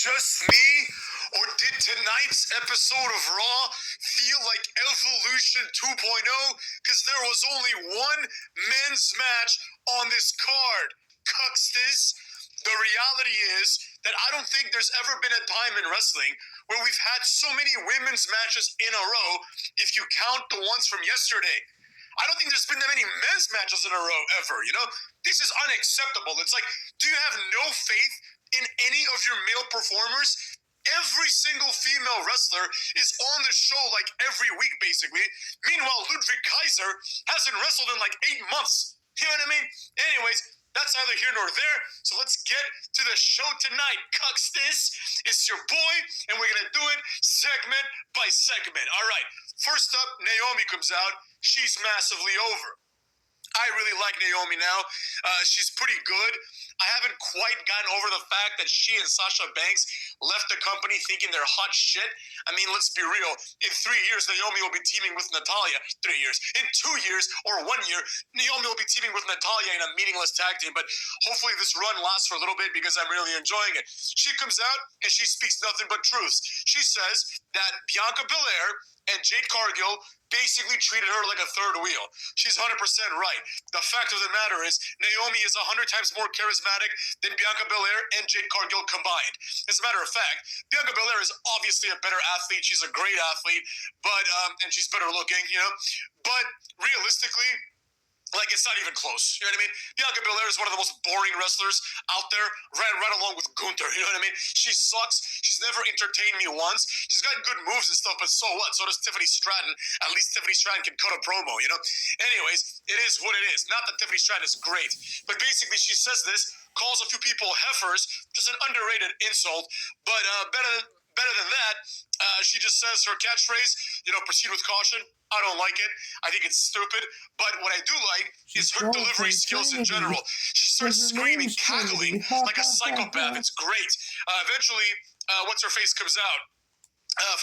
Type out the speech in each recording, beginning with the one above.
just me, or did tonight's episode of Raw feel like Evolution 2.0? Because there was only one men's match on this card. Cuxters. The reality is that I don't think there's ever been a time in wrestling where we've had so many women's matches in a row, if you count the ones from yesterday. I don't think there's been that many men's matches in a row ever, you know? This is unacceptable. It's like, do you have no faith in any of your male performers? Every single female wrestler is on the show like every week, basically. Meanwhile, Ludwig Kaiser hasn't wrestled in like 8 months. You know what I mean? Anyways, that's neither here nor there. So let's get to the show tonight, Cuxters. It's your boy, and we're going to do it segment by segment. All right, first up, Naomi comes out. She's massively over. I really like Naomi now. She's pretty good. I haven't quite gotten over the fact that she and Sasha Banks left the company thinking they're hot shit. I mean, let's be real. In 3 years, Naomi will be teaming with Natalya. 3 years. In 2 years or 1 year, Naomi will be teaming with Natalya in a meaningless tag team. But hopefully this run lasts for a little bit because I'm really enjoying it. She comes out and she speaks nothing but truths. She says that Bianca Belair and Jade Cargill basically treated her like a third wheel. She's 100% right. The fact of the matter is, Naomi is 100 times more charismatic than Bianca Belair and Jade Cargill combined. As a matter of fact, Bianca Belair is obviously a better athlete. She's a great athlete, but and she's better looking, you know. But realistically, like, it's not even close. You know what I mean? Bianca Belair is one of the most boring wrestlers out there, right along with Gunther. You know what I mean? She sucks. She's never entertained me once. She's got good moves and stuff, but so what? So does Tiffany Stratton. At least Tiffany Stratton can cut a promo, you know? Anyways, it is what it is. Not that Tiffany Stratton is great, but basically she says this, calls a few people heifers, which is an underrated insult, but better than that, she just says her catchphrase, you know, proceed with caution. I don't like it. I think it's stupid. But what I do like is her delivery skills in general. She starts screaming, cackling like a psychopath. It's great. Eventually, what's-her-face comes out.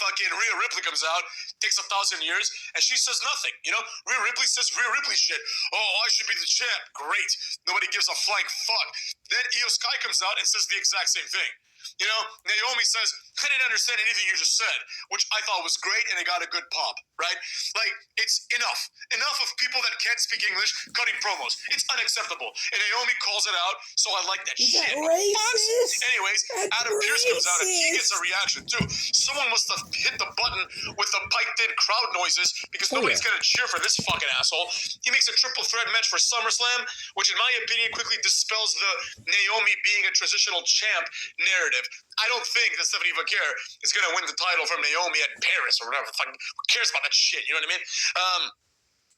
Fucking Rhea Ripley comes out, takes 1,000 years, and she says nothing. You know, Rhea Ripley says Rhea Ripley shit. Oh, I should be the champ. Great. Nobody gives a flying fuck. Then Io Sky comes out and says the exact same thing. You know, Naomi says, I didn't understand anything you just said, which I thought was great, and it got a good pop, right? Like, it's enough. Enough of people that can't speak English cutting promos. It's unacceptable. And Naomi calls it out, so I like that shit. Anyways, Adam Pearce comes out, and he gets a reaction, too. Someone must have hit the button with the piped-in crowd noises, because nobody's going to cheer for this fucking asshole. He makes a triple threat match for Summerslam, which, in my opinion, quickly dispels the Naomi being a transitional champ narrative. I don't think that Stephanie Vaquer is going to win the title from Naomi at Paris or whatever. Fucking, who cares about that shit? You know what I mean?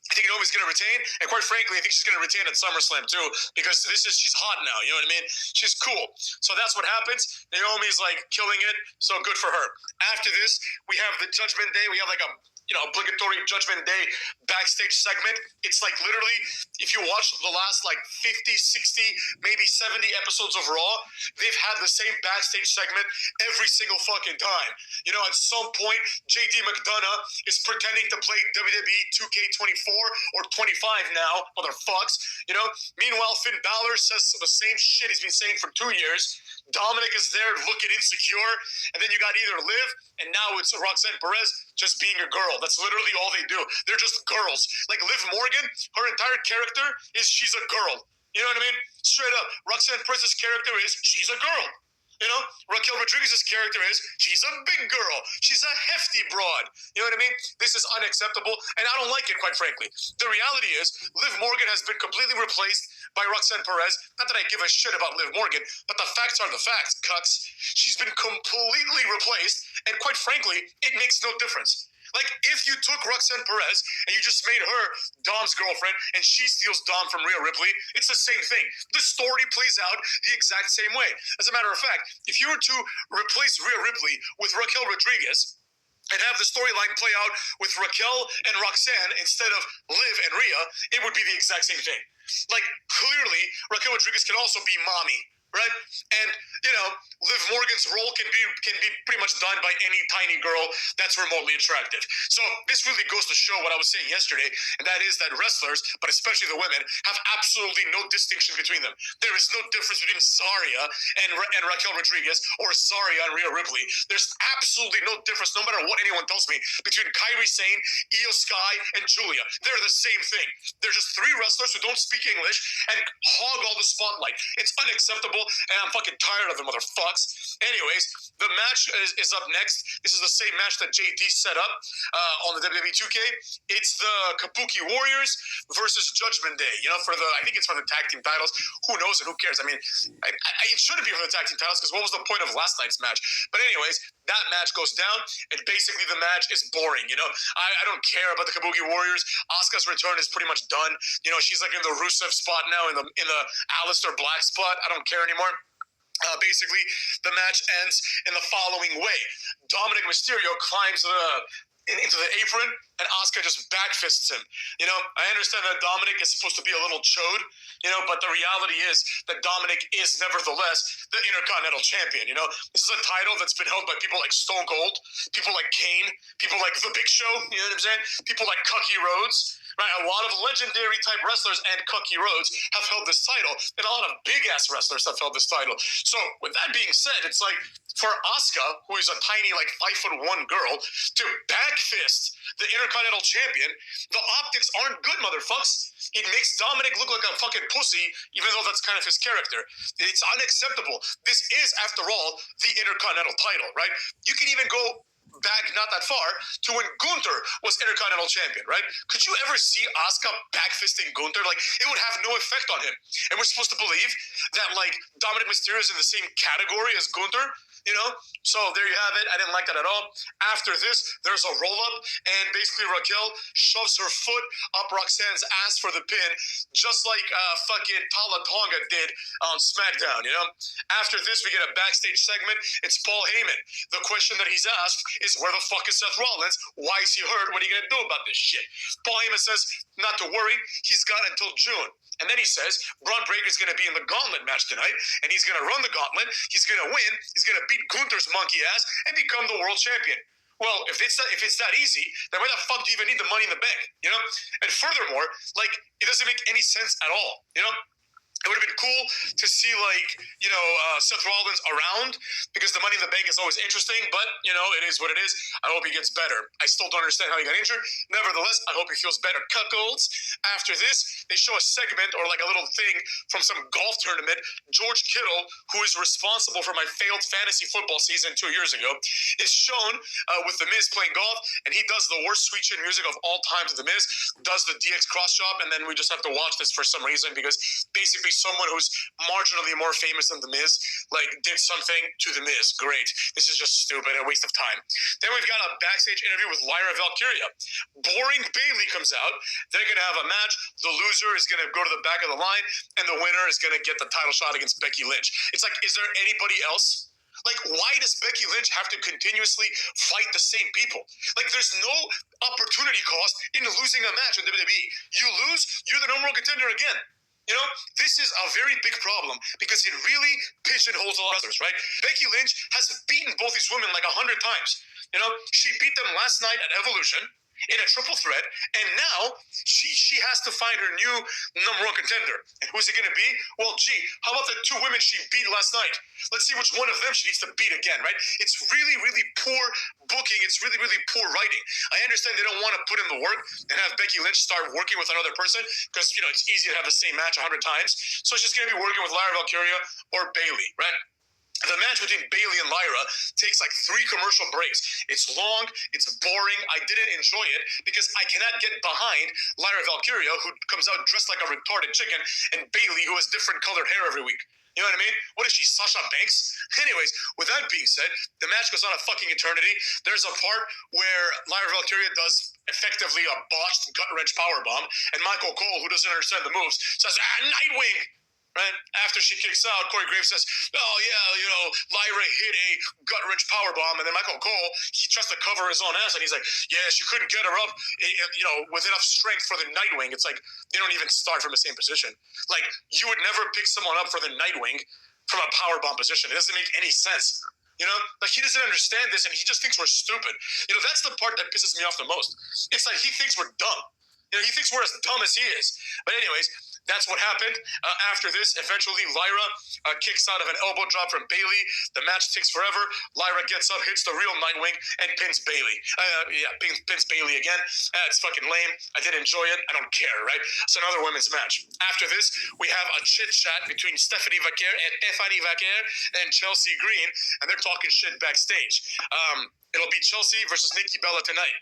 I think Naomi's going to retain, and quite frankly, I think she's going to retain at SummerSlam too, because she's hot now, you know what I mean? She's cool. So that's what happens. Naomi's like killing it, so good for her. After this, we have the Judgment Day. We have like a obligatory Judgment Day backstage segment. It's like literally, if you watch the last like 50, 60, maybe 70 episodes of Raw, they've had the same backstage segment every single fucking time. You know, at some point, JD McDonough is pretending to play WWE 2K24 or 25 now, motherfucks, you know? Meanwhile, Finn Balor says the same shit he's been saying for 2 years. Dominic is there looking insecure, and then you got either Liv, and now it's Roxanne Perez just being a girl. That's literally all they do. They're just girls. Like Liv Morgan, her entire character is she's a girl. You know what I mean? Straight up. Roxanne Perez's character is she's a girl. You know, Raquel Rodriguez's character is she's a big girl. She's a hefty broad. You know what I mean? This is unacceptable, and I don't like it, quite frankly. The reality is, Liv Morgan has been completely replaced by Roxanne Perez. Not that I give a shit about Liv Morgan, but the facts are the facts, cucks. She's been completely replaced, and quite frankly, it makes no difference. Like, if you took Roxanne Perez and you just made her Dom's girlfriend and she steals Dom from Rhea Ripley, it's the same thing. The story plays out the exact same way. As a matter of fact, if you were to replace Rhea Ripley with Raquel Rodriguez and have the storyline play out with Raquel and Roxanne instead of Liv and Rhea, it would be the exact same thing. Like, clearly, Raquel Rodriguez can also be mommy, right? And Liv Morgan's role can be pretty much done by any tiny girl that's remotely attractive. So this really goes to show what I was saying yesterday, and that is that wrestlers, but especially the women, have absolutely no distinction between them. There is no difference between Saria and Raquel Rodriguez or Saria and Rhea Ripley. There's absolutely no difference, no matter what anyone tells me, between Kairi Sane, Io Sky, and Julia. They're the same thing. They're just three wrestlers who don't speak English and hog all the spotlight. It's unacceptable, and I'm fucking tired of the motherfucks. Anyways, the match is up next. This is the same match that JD set up on the WWE 2K. It's the Kabuki Warriors versus Judgment Day. I think it's for the tag team titles. Who knows and who cares? I mean, it shouldn't be for the tag team titles because what was the point of last night's match? But anyways, that match goes down, and basically the match is boring. I don't care about the Kabuki Warriors. Asuka's return is pretty much done. She's like in the Rusev spot now, in the Aleister Black spot. I don't care anymore. Basically, the match ends in the following way. Dominic Mysterio climbs into the apron, and Asuka just backfists him. I understand that Dominic is supposed to be a little chode, but the reality is that Dominic is nevertheless the Intercontinental Champion. This is a title that's been held by people like Stone Cold, people like Kane, people like The Big Show, you know what I'm saying? People like Cookie Rhodes. Right, a lot of legendary type wrestlers and Cookie Rhodes have held this title, and a lot of big ass wrestlers have held this title. So, with that being said, it's like for Asuka, who is a tiny, like 5'1" girl, to backfist the Intercontinental Champion, the optics aren't good, motherfucks. It makes Dominic look like a fucking pussy, even though that's kind of his character. It's unacceptable. This is, after all, the Intercontinental title, right? You can even go back not that far to when Gunther was Intercontinental Champion, right? Could you ever see Asuka backfisting Gunther? Like, it would have no effect on him. And we're supposed to believe that, like, Dominic Mysterio is in the same category as Gunther, So there you have it. I didn't like that at all. After this, there's a roll-up, and basically Raquel shoves her foot up Roxanne's ass for the pin, just like fucking Tala Tonga did on SmackDown, After this, we get a backstage segment. It's Paul Heyman. The question that he's asked is, where the fuck is Seth Rollins? Why is he hurt? What are you going to do about this shit? Paul Heyman says, not to worry, he's got until June. And then he says, Braun Breaker's going to be in the gauntlet match tonight, and he's going to run the gauntlet, he's going to win, he's going to beat Gunther's monkey ass, and become the world champion. Well, if it's that easy, then why the fuck do you even need the Money in the Bank, And furthermore, like, it doesn't make any sense at all, It would have been cool to see, Seth Rollins around, because the Money in the Bank is always interesting, but, it is what it is. I hope he gets better. I still don't understand how he got injured. Nevertheless, I hope he feels better. Cuckolds. After this, they show a segment, or like a little thing from some golf tournament. George Kittle, who is responsible for my failed fantasy football season 2 years ago, is shown with The Miz playing golf, and he does the worst sweet chin music of all time to The Miz, does the DX cross chop, and then we just have to watch this for some reason, because basically someone who's marginally more famous than The Miz, did something to The Miz. Great. This is just stupid, a waste of time. Then we've got a backstage interview with Lyra Valkyria. Boring Bayley comes out. They're going to have a match. The loser is going to go to the back of the line, and the winner is going to get the title shot against Becky Lynch. It's like, is there anybody else? Like, why does Becky Lynch have to continuously fight the same people? Like, there's no opportunity cost in losing a match in WWE. You lose, you're the number one contender again. This is a very big problem because it really pigeonholes a lot of wrestlers, right? Becky Lynch has beaten both these women like 100 times. She beat them last night at Evolution in a triple threat, and now she has to find her new number one contender. And who's it going to be? Well, gee, how about the two women she beat last night? Let's see which one of them she needs to beat again, right? It's really, really poor booking. It's really, really poor writing. I understand they don't want to put in the work and have Becky Lynch start working with another person because, it's easy to have the same match 100 times. So she's going to be working with Lyra Valkyria or Bayley, right? The match between Bayley and Lyra takes like 3 commercial breaks. It's long, it's boring. I didn't enjoy it because I cannot get behind Lyra Valkyria, who comes out dressed like a retarded chicken, and Bayley, who has different colored hair every week. You know what I mean? What is she, Sasha Banks? Anyways, with that being said, the match goes on a fucking eternity. There's a part where Lyra Valkyria does effectively a botched gut-wrench powerbomb, and Michael Cole, who doesn't understand the moves, says, Nightwing! Right? After she kicks out, Corey Graves says, oh, yeah, Lyra hit a gut-wrench powerbomb. And then Michael Cole, he tries to cover his own ass. And he's like, yeah, she couldn't get her up, with enough strength for the Nightwing. It's like they don't even start from the same position. Like, you would never pick someone up for the Nightwing from a powerbomb position. It doesn't make any sense. Like he doesn't understand this, and he just thinks we're stupid. That's the part that pisses me off the most. It's like he thinks we're dumb. He thinks we're as dumb as he is. But anyways, that's what happened. After this, eventually Lyra kicks out of an elbow drop from Bayley. The match takes forever. Lyra gets up, hits the real Nightwing, and pins Bayley. Pins Bayley again. It's fucking lame. I did enjoy it. I don't care, right? It's another women's match. After this, we have a chit-chat between Stephanie Vaquer and Tiffany Vaquer and Chelsea Green, and they're talking shit backstage. It'll be Chelsea versus Nikki Bella tonight.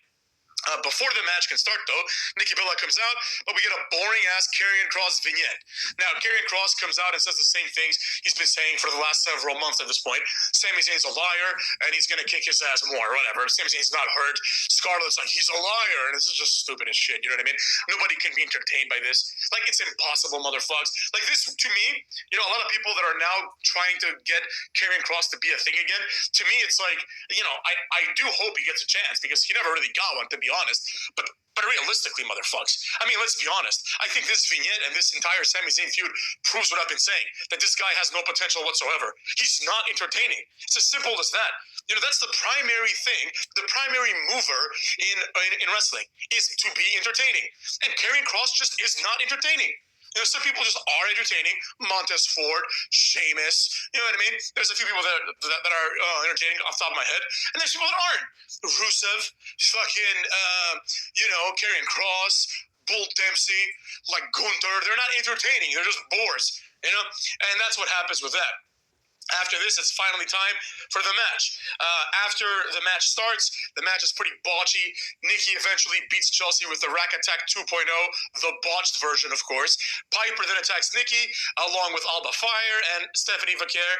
Before the match can start, though, Nikki Bella comes out, but we get a boring-ass Karrion Kross vignette. Now, Karrion Kross comes out and says the same things he's been saying for the last several months at this point. Sami Zayn's a liar, and he's going to kick his ass more, whatever. Sami Zayn's not hurt. Scarlett's like, he's a liar, and this is just stupid as shit, you know what I mean? Nobody can be entertained by this. Like, it's impossible, motherfucks. Like, this, to me, a lot of people that are now trying to get Karrion Kross to be a thing again, to me, it's like, I do hope he gets a chance, because he never really got one, to be honest. But realistically, motherfucks, I mean, let's be honest. I think this vignette and this entire Sami Zayn feud proves what I've been saying, that this guy has no potential whatsoever. He's not entertaining. It's as simple as that. That's the primary thing, the primary mover in wrestling is to be entertaining. And Karrion Kross just is not entertaining. Some people just are entertaining. Montez Ford, Sheamus, you know what I mean? There's a few people that are entertaining off the top of my head, and there's people that aren't. Rusev, fucking, Karrion Kross, Bull Dempsey, like Gunther. They're not entertaining. They're just bores, And that's what happens with that. After this, it's finally time for the match. After the match starts, the match is pretty botchy. Nikki eventually beats Chelsea with the Rack Attack 2.0, the botched version, of course. Piper then attacks Nikki, along with Alba Fire, and Stephanie Vaquer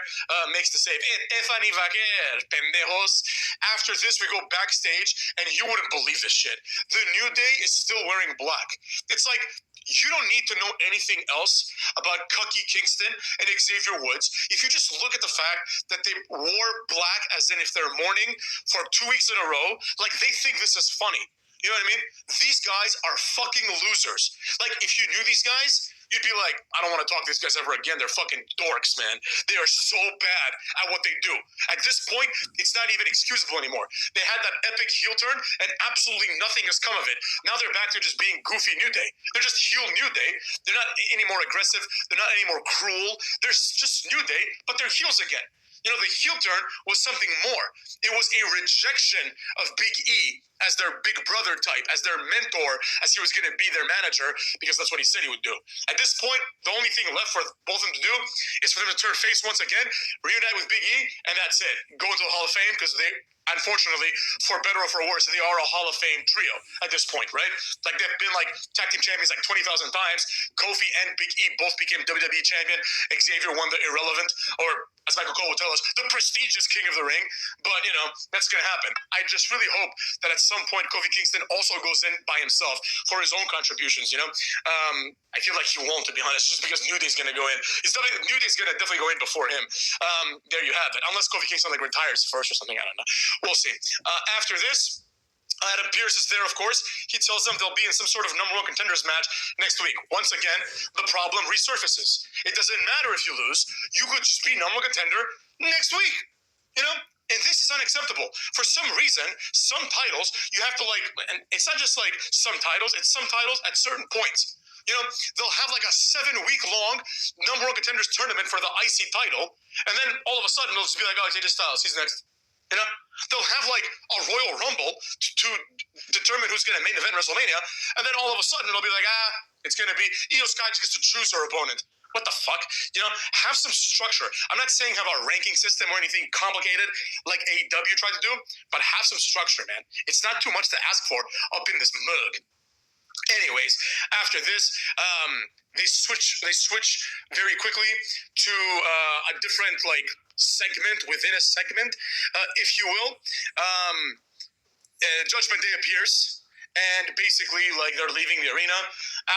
makes the save. Tiffany Vaquer, pendejos. After this, we go backstage, and you wouldn't believe this shit. The New Day is still wearing black. It's like, you don't need to know anything else about Cookie Kingston and Xavier Woods. If you just look at the fact that they wore black as in if they're mourning for 2 weeks in a row, like they think this is funny. You know what I mean? These guys are fucking losers. Like, if you knew these guys, you'd be like, I don't want to talk to these guys ever again. They're fucking dorks, man. They are so bad at what they do. At this point, it's not even excusable anymore. They had that epic heel turn, and absolutely nothing has come of it. Now they're back to just being goofy New Day. They're just heel New Day. They're not any more aggressive. They're not any more cruel. They're just New Day, but they're heels again. The heel turn was something more. It was a rejection of Big E as their big brother type, as their mentor, as he was going to be their manager, because that's what he said he would do. At this point, the only thing left for both of them to do is for them to turn face once again, reunite with Big E, and that's it. Go into the Hall of Fame, because they, unfortunately, for better or for worse, they are a Hall of Fame trio at this point, right? Like, they've been like tag team champions like 20,000 times. Kofi and Big E both became WWE champion. Xavier won the irrelevant, or as Michael Cole would tell us, the prestigious King of the Ring. But, that's going to happen. I just really hope that at some point Kofi Kingston also goes in by himself for his own contributions, I feel like he won't, to be honest, just because New Day's going to go in. New Day's going to definitely go in before him. There you have it. Unless Kofi Kingston retires first or something, I don't know. We'll see. After this, Adam Pearce is there, of course. He tells them they'll be in some sort of number one contenders match next week. Once again, the problem resurfaces. It doesn't matter if you lose. You could just be number one contender next week. And this is unacceptable. For some reason, some titles, you have to and it's not just some titles, it's some titles at certain points. They'll have a 7-week long number one contenders tournament for the IC title, and then all of a sudden they'll just be like, oh, AJ Styles, he's next. They'll have a Royal Rumble to determine who's going to main event WrestleMania, and then all of a sudden it'll be like, it's going to be Io Sky gets to choose her opponent. What the fuck? Have some structure. I'm not saying have a ranking system or anything complicated like AEW tried to do, but have some structure, man. It's not too much to ask for up in this mug. Anyways, after this, they switch very quickly to a different segment within a segment, if you will. Judgment Day appears, and basically they're leaving the arena.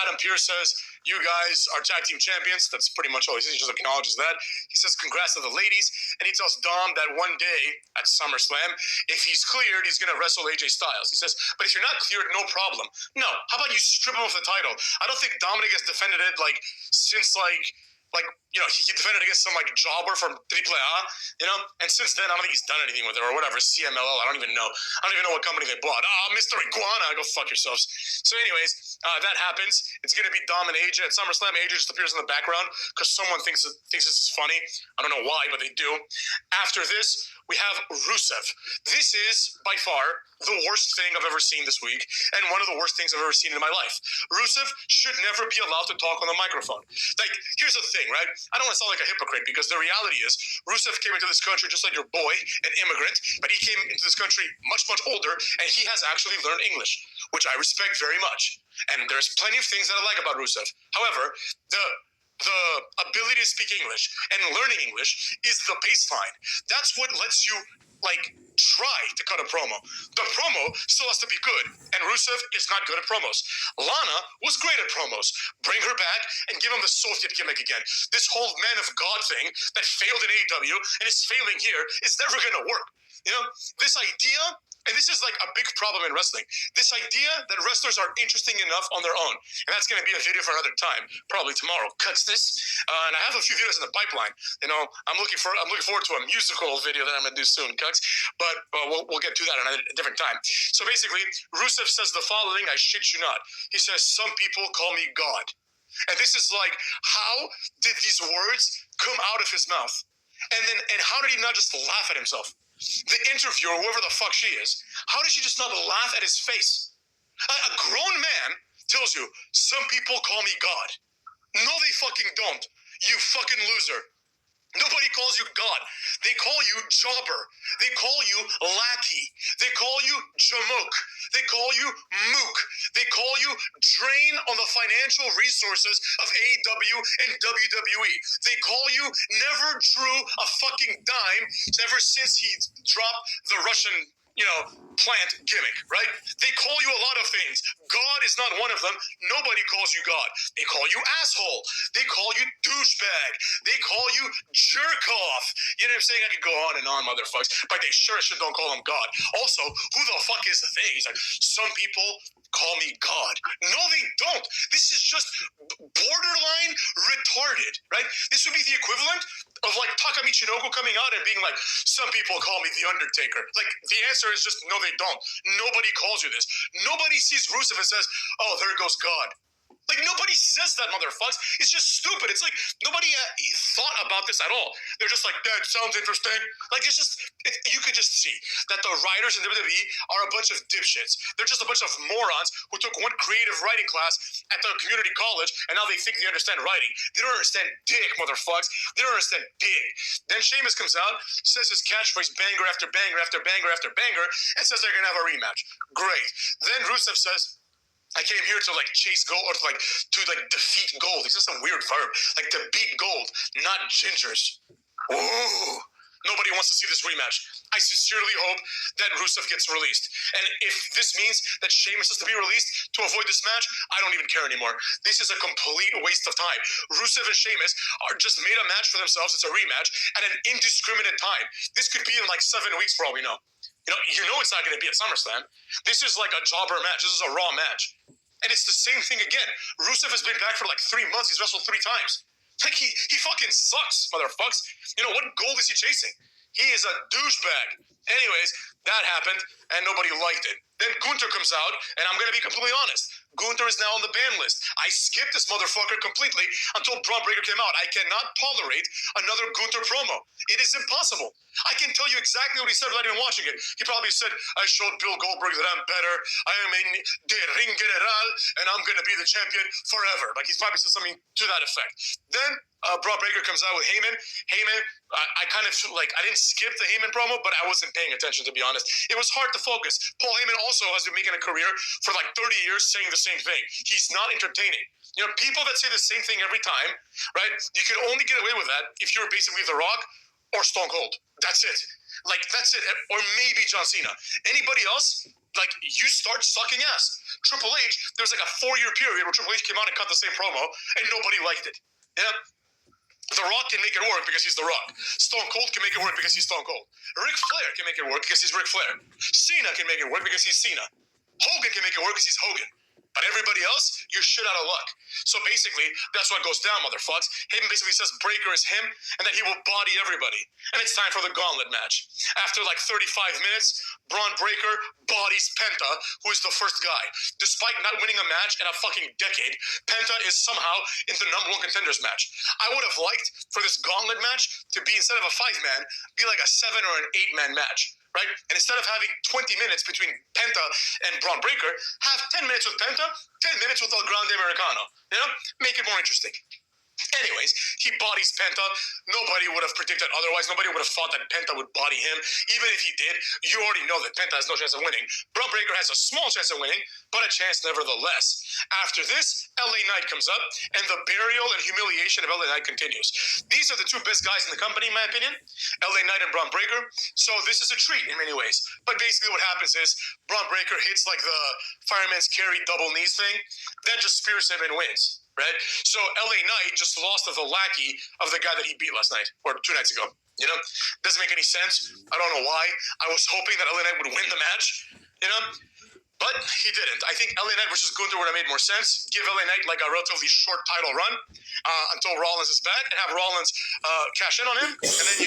Adam Pearce says, you guys are tag team champions. That's pretty much all he says. He just acknowledges that. He says congrats to the ladies, and he tells Dom that one day at SummerSlam, if he's cleared, he's going to wrestle AJ Styles. He says, but if you're not cleared, no problem. No, how about you strip him of the title? I don't think Dominic has defended it since Like, he defended against some like jobber from AAA, and since then I don't think he's done anything with it or whatever. CMLL, I don't even know what company they bought. Mr. Iguana, go fuck yourselves. So anyways, that happens. It's gonna be Dom and AJ at SummerSlam. AJ just appears in the background because someone thinks this is funny. I don't know why, but they do. After this, we have Rusev. This is by far the worst thing I've ever seen this week, and one of the worst things I've ever seen in my life. Rusev should never be allowed to talk on the microphone. Like, here's the thing, right? I don't want to sound like a hypocrite because the reality is Rusev came into this country just like your boy, an immigrant, but he came into this country much, much older, and he has actually learned English, which I respect very much. And there's plenty of things that I like about Rusev. However, the ability to speak English and learning English is the baseline. That's what lets you, try to cut a promo. The promo still has to be good, and Rusev is not good at promos. Lana was great at promos. Bring her back and give him the Soviet gimmick again. This whole man of God thing that failed in AEW and is failing here is never going to work. This idea, and this is like a big problem in wrestling, this idea that wrestlers are interesting enough on their own, and that's going to be a video for another time, probably tomorrow. Cuts this, and I have a few videos in the pipeline. I'm looking forward to a musical video that I'm going to do soon, Cucks, but we'll get to that at a different time. So basically, Rusev says the following, I shit you not. He says, "Some people call me God." And this is like, how did these words come out of his mouth? And how did he not just laugh at himself? The interviewer, whoever the fuck she is, how did she just not laugh at his face? A grown man tells you, "Some people call me God." No, they fucking don't. You fucking loser. Nobody calls you God. They call you jobber. They call you lackey. They call you jamoke. They call you mook. They call you drain on the financial resources of AEW and WWE. They call you never drew a fucking dime ever since he dropped the Russian plant gimmick, right? They call you a lot of things. God is not one of them. Nobody calls you God. They call you asshole. They call you douchebag. They call you jerk off. You know what I'm saying? I could go on and on, motherfuckers, but they sure as shit don't call him God. Also, who the fuck is the thing? He's like, "Some people call me God." No, they don't. This is just borderline retarded, right? This would be the equivalent of like Taka Michinoku coming out and being like, "Some people call me the Undertaker." Like, the answer is just no, they don't. Nobody calls you this. Nobody sees Rusev and says, "Oh, there goes God." Like, nobody says that, motherfuckers. It's just stupid. It's like nobody thought about this at all. They're just like, "That sounds interesting." Like, you could just see that the writers in WWE are a bunch of dipshits. They're just a bunch of morons who took one creative writing class at the community college, and now they think they understand writing. They don't understand dick, motherfuckers. They don't understand dick. Then Sheamus comes out, says his catchphrase banger after banger after banger after banger, and says they're going to have a rematch. Great. Then Rusev says, "I came here to chase gold, or to defeat gold." It's just some weird verb. Like, to beat gold, not gingers. Ooh. Nobody wants to see this rematch. I sincerely hope that Rusev gets released. And if this means that Sheamus is to be released to avoid this match, I don't even care anymore. This is a complete waste of time. Rusev and Sheamus are just made a match for themselves. It's a rematch at an indiscriminate time. This could be in 7 weeks for all we know. It's not going to be at SummerSlam. This is like a jobber match. This is a Raw match. And it's the same thing again. Rusev has been back for 3 months. He's wrestled 3 times. He fucking sucks, motherfucks. What gold is he chasing? He is a douchebag. Anyways, that happened, and nobody liked it. Then Gunther comes out, and I'm going to be completely honest. Gunther is now on the ban list. I skipped this motherfucker completely until Braun Breaker came out. I cannot tolerate another Gunther promo. It is impossible. I can tell you exactly what he said without even watching it. He probably said, "I showed Bill Goldberg that I'm better. I am a de ring general, and I'm going to be the champion forever." He's probably said something to that effect. Then Braun Breaker comes out with Heyman. Heyman, I kind of I didn't skip the Heyman promo, but I wasn't paying attention, to be honest. It was hard to focus. Paul Heyman also has been making a career for 30 years saying the same thing. He's not entertaining. People that say the same thing every time, right? You can only get away with that if you're basically The Rock or Stone Cold. That's it. That's it. Or maybe John Cena. Anybody else, you start sucking ass. Triple H, there was a 4-year period where Triple H came out and cut the same promo, and nobody liked it. The Rock can make it work because he's The Rock. Stone Cold can make it work because he's Stone Cold. Ric Flair can make it work because he's Ric Flair. Cena can make it work because he's Cena. Hogan can make it work because he's Hogan. But everybody else, you're shit out of luck. So basically, that's what goes down, motherfucks. Heyman basically says Breaker is him, and that he will body everybody. And it's time for the gauntlet match. After like 35 minutes, Braun Breaker bodies Penta, who is the first guy. Despite not winning a match in a fucking decade, Penta is somehow in the #1 contenders match. I would have liked for this gauntlet match to be, instead of a 5-man, be like a 7 or an 8-man match. Right? And instead of having 20 minutes between Penta and Braun Breaker, have 10 minutes with Penta, 10 minutes with El Grande Americano. You know? Make it more interesting. Anyways, he bodies Penta. Nobody would have predicted otherwise. Nobody would have thought that Penta would body him. Even if he did, you already know that Penta has no chance of winning. Braun Breaker has a small chance of winning, but a chance nevertheless. After this, LA Knight comes up, and the burial and humiliation of LA Knight continues. These are the two best guys in the company, in my opinion, LA Knight and Braun Breaker. So this is a treat in many ways. But basically what happens is Braun Breaker hits like the fireman's carry double knees thing, then just spears him and wins. Right? So LA Knight just lost to the lackey of the guy that he beat last night, or 2 nights ago. You know? Doesn't make any sense. I don't know why. I was hoping that LA Knight would win the match. You know? But he didn't. I think LA Knight versus Gunther would have made more sense. Give LA Knight like a relatively short title run until Rollins is back, and have Rollins cash in on him, and then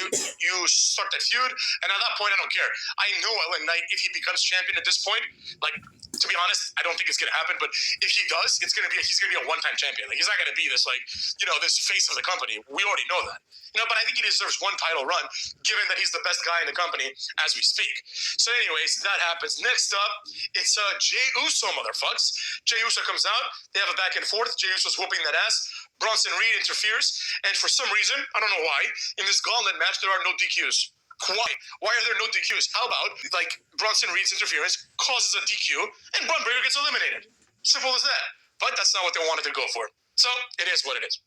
you start that feud. And at that point, I don't care. I know LA Knight, if he becomes champion at this point, like, to be honest, I don't think it's gonna happen. But if he does, he's gonna be a one-time champion. Like, he's not gonna be this, like, you know, this face of the company. We already know that. You know, but I think he deserves one title run, given that he's the best guy in the company as we speak. So anyways, that happens. Next up, it's Jey Uso, motherfucks. Jey Uso comes out. They have a back and forth. Jey Uso's whooping that ass. Bronson Reed interferes. And for some reason, I don't know why, in this gauntlet match, there are no DQs. Why? Why are there no DQs? How about, like, Bronson Reed's interference causes a DQ, and Braun Breaker gets eliminated? Simple as that. But that's not what they wanted to go for. So, it is what it is.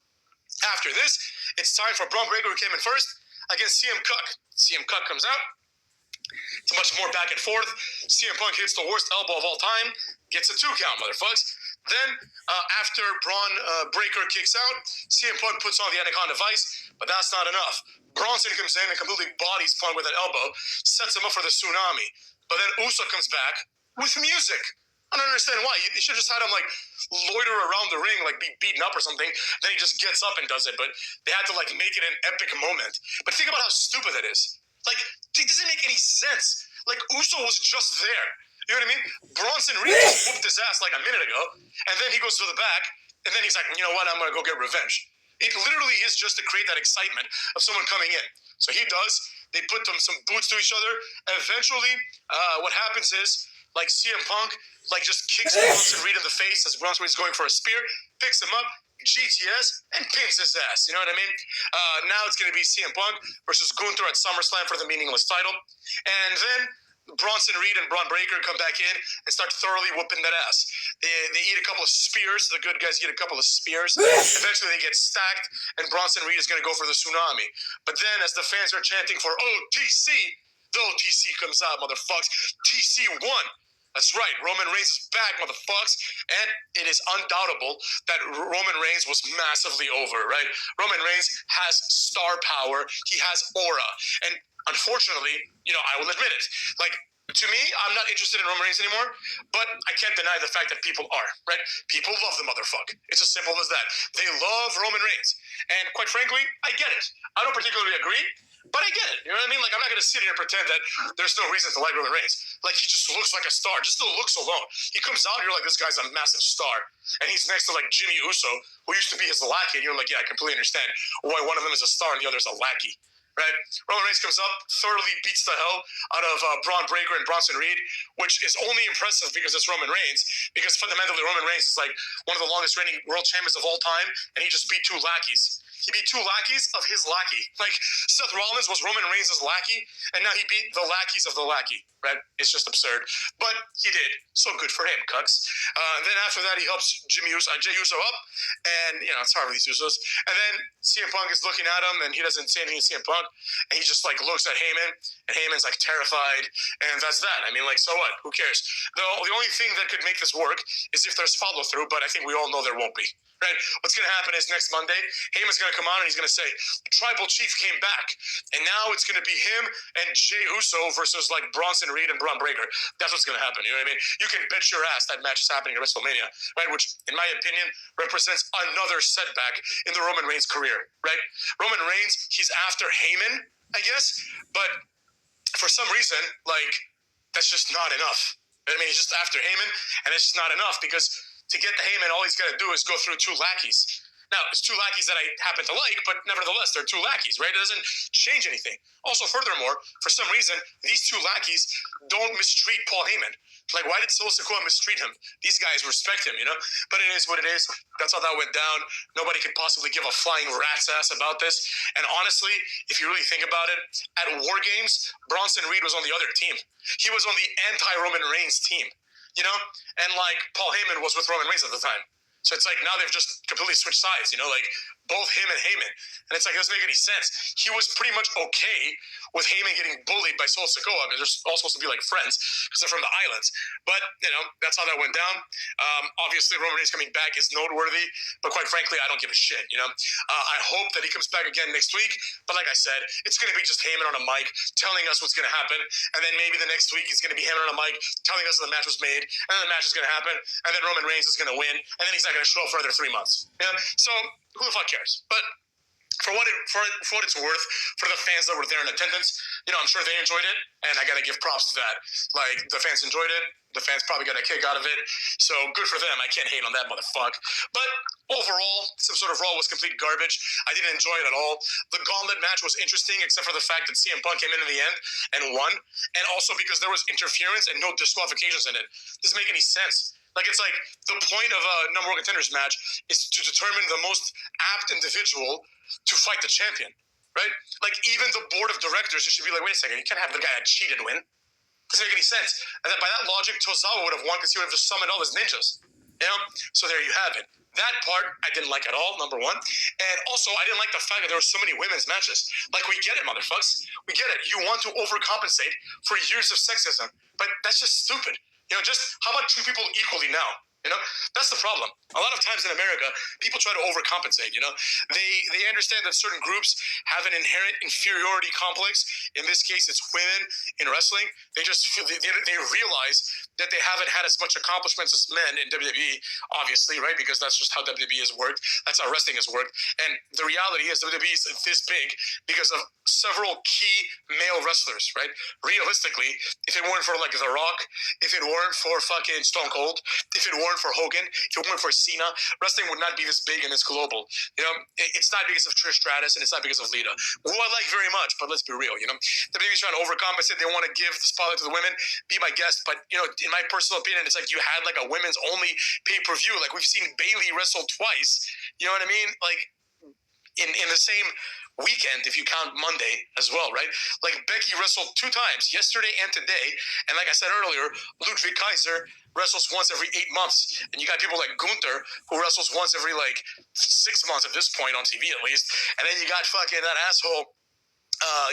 After this, it's time for Braun Breaker, who came in first, against CM Punk. CM Punk comes out. It's much more back and forth. CM Punk hits the worst elbow of all time. Gets a 2 count, motherfucks. Then, after Braun Breaker kicks out, CM Punk puts on the Anaconda Vice, but that's not enough. Bronson comes in and completely bodies Punk with an elbow, sets him up for the tsunami. But then Uso comes back with music. I don't understand why. You should have just had him, like, loiter around the ring, like, be beaten up or something. Then he just gets up and does it. But they had to, like, make it an epic moment. But think about how stupid that is. Like, it doesn't make any sense. Like, Uso was just there. You know what I mean? Bronson Reed just whooped his ass like a minute ago, and then he goes to the back, and then he's like, you know what, I'm going to go get revenge. It literally is just to create that excitement of someone coming in. So he does. They put some boots to each other. Eventually, what happens is, like, CM Punk, like, just kicks Bronson Reed in the face as Bronson Reed's going for a spear, picks him up, GTS, and pins his ass. You know what I mean? Now it's going to be CM Punk versus Gunther at Summerslam for the meaningless title. And then Bronson Reed and Braun Breaker come back in and start thoroughly whooping that ass. They eat a couple of spears. The good guys eat a couple of spears. Eventually they get stacked, and Bronson Reed is going to go for the tsunami. But then as the fans are chanting for OTC, the OTC comes out, motherfucks. TC won. That's right. Roman Reigns is back, motherfucks. And it is undoubtable that Roman Reigns was massively over, right? Roman Reigns has star power. He has aura. And unfortunately, you know, I will admit it. Like, to me, I'm not interested in Roman Reigns anymore, but I can't deny the fact that people are, right? People love the motherfucker. It's as simple as that. They love Roman Reigns. And quite frankly, I get it. I don't particularly agree, but I get it. You know what I mean? Like, I'm not going to sit here and pretend that there's no reason to like Roman Reigns. Like, he just looks like a star. Just the looks alone. He comes out, you're like, this guy's a massive star. And he's next to, like, Jimmy Uso, who used to be his lackey. And you're like, yeah, I completely understand why one of them is a star and the other is a lackey. Right? Roman Reigns comes up, thoroughly beats the hell out of Braun Breaker and Bronson Reed, which is only impressive because it's Roman Reigns, because fundamentally Roman Reigns is like one of the longest reigning world champions of all time, and he just beat 2 lackeys. He beat 2 lackeys of his lackey. Like, Seth Rollins was Roman Reigns' lackey, and now he beat the lackeys of the lackey, right? It's just absurd. But he did. So good for him, cucks. Then after that, he helps Jey Uso up, and, you know, it's hard with these Usos. And then CM Punk is looking at him, and he doesn't say anything to CM Punk, and he just, like, looks at Heyman, and Heyman's, like, terrified, and that's that. I mean, like, so what? Who cares? The only thing that could make this work is if there's follow-through, but I think we all know there won't be. Right? What's going to happen is next Monday, Heyman's going to to come out and he's going to say, Tribal Chief came back, and now it's going to be him and Jey Uso versus like Bronson Reed and Braun Breaker. That's what's going to happen. You know what I mean? You can bet your ass that match is happening at WrestleMania, right? Which, in my opinion, represents another setback in the Roman Reigns career, right? Roman Reigns, he's after Heyman, I guess, but for some reason, like, that's just not enough. I mean, he's just after Heyman, and it's just not enough because to get to Heyman, all he's got to do is go through two lackeys. Now, it's two lackeys that I happen to like, but nevertheless, they're two lackeys, right? It doesn't change anything. Also, furthermore, for some reason, these two lackeys don't mistreat Paul Heyman. Like, why did Solo Sikoa mistreat him? These guys respect him, you know? But it is what it is. That's how that went down. Nobody could possibly give a flying rat's ass about this. And honestly, if you really think about it, at War Games, Bronson Reed was on the other team. He was on the anti-Roman Reigns team, you know? And, like, Paul Heyman was with Roman Reigns at the time. So it's like now they've just completely switched sides, you know, like both him and Heyman. And it's like, it doesn't make any sense. He was pretty much okay with Heyman getting bullied by Solo Sikoa. I mean, they're all supposed to be like friends because they're from the islands. But, you know, that's how that went down. Obviously, Roman Reigns coming back is noteworthy. But quite frankly, I don't give a shit, you know. I hope that he comes back again next week. But like I said, it's going to be just Heyman on a mic telling us what's going to happen. And then maybe the next week he's going to be Heyman on a mic telling us that the match was made. And then the match is going to happen. And then Roman Reigns is going to win. And then he's not going to show up for another 3 months. Yeah. So who the fuck cares? But for what it's worth, for the fans that were there in attendance, you know, I'm sure they enjoyed it, and I gotta give props to that. Like, the fans enjoyed it. The fans probably got a kick out of it. So good for them. I can't hate on that motherfucker. But overall, some sort of Raw was complete garbage. I didn't enjoy it at all. The gauntlet match was interesting, except for the fact that CM Punk came in the end and won, and also because there was interference and no disqualifications in it. Doesn't make any sense. Like, it's like the point of a number one contenders match is to determine the most apt individual to fight the champion, right? Like, even the board of directors, you should be like, wait a second, you can't have the guy that cheated win. Doesn't make any sense. And then by that logic, Tozawa would have won because he would have just summoned all his ninjas. You know? So there you have it. That part I didn't like at all, number one. And also, I didn't like the fact that there were so many women's matches. Like, we get it, motherfuckers. We get it. You want to overcompensate for years of sexism. But that's just stupid. You know, just how about treat people equally now? You know, that's the problem. A lot of times in America, people try to overcompensate, you know. They understand that certain groups have an inherent inferiority complex. In this case, it's women in wrestling. They just feel, they realize that they haven't had as much accomplishments as men in WWE, obviously, right? Because that's just how WWE has worked. That's how wrestling has worked. And the reality is WWE is this big because of several key male wrestlers, right? Realistically, if it weren't for like The Rock, if it weren't for fucking Stone Cold, if it weren't for Hogan, if it weren't for Cena, wrestling would not be this big and this global. You know, it's not because of Trish Stratus and it's not because of Lita, who I like very much, but let's be real, you know. WWE's trying to overcompensate. They want to give the spotlight to the women. Be my guest, but, you know, in my personal opinion, it's like you had like a women's only pay-per-view. Like, we've seen Bayley wrestle twice. You know what I mean? Like, in the same weekend, if you count Monday as well, right? Like, Becky wrestled 2 times, yesterday and today. And like I said earlier, Ludwig Kaiser wrestles once every 8 months. And you got people like Gunther, who wrestles once every like 6 months at this point on TV at least. And then you got fucking that asshole,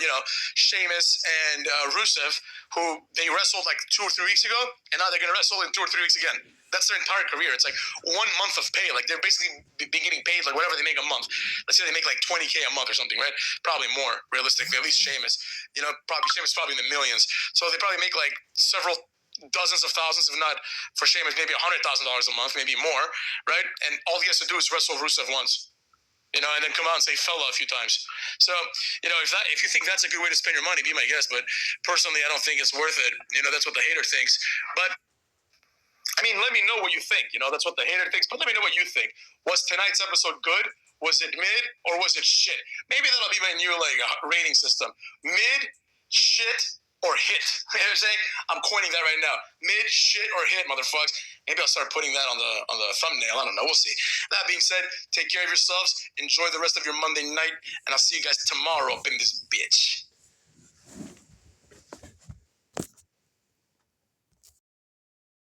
you know, Sheamus and Rusev, who they wrestled like 2 or 3 weeks ago, and now they're going to wrestle in 2 or 3 weeks again. That's their entire career. It's like 1 month of pay. Like, they're basically been getting paid like whatever they make a month. Let's say they make like $20K a month or something, right? Probably more, realistically. At least Sheamus. You know, Sheamus probably in the millions. So they probably make like several dozens of thousands, if not for Sheamus, maybe $100,000 a month, maybe more, right? And all he has to do is wrestle Rusev once. You know, and then come out and say fella a few times. So, you know, if you think that's a good way to spend your money, be my guest. But personally, I don't think it's worth it. You know, that's what the hater thinks. But, I mean, let me know what you think. You know, that's what the hater thinks. But let me know what you think. Was tonight's episode good? Was it mid? Or was it shit? Maybe that'll be my new, like, rating system. Mid, shit, or hit. You know what I'm saying? I'm coining that right now. Mid, shit, or hit, motherfuckers. Maybe I'll start putting that on the thumbnail. I don't know. We'll see. That being said, take care of yourselves. Enjoy the rest of your Monday night. And I'll see you guys tomorrow up in this bitch.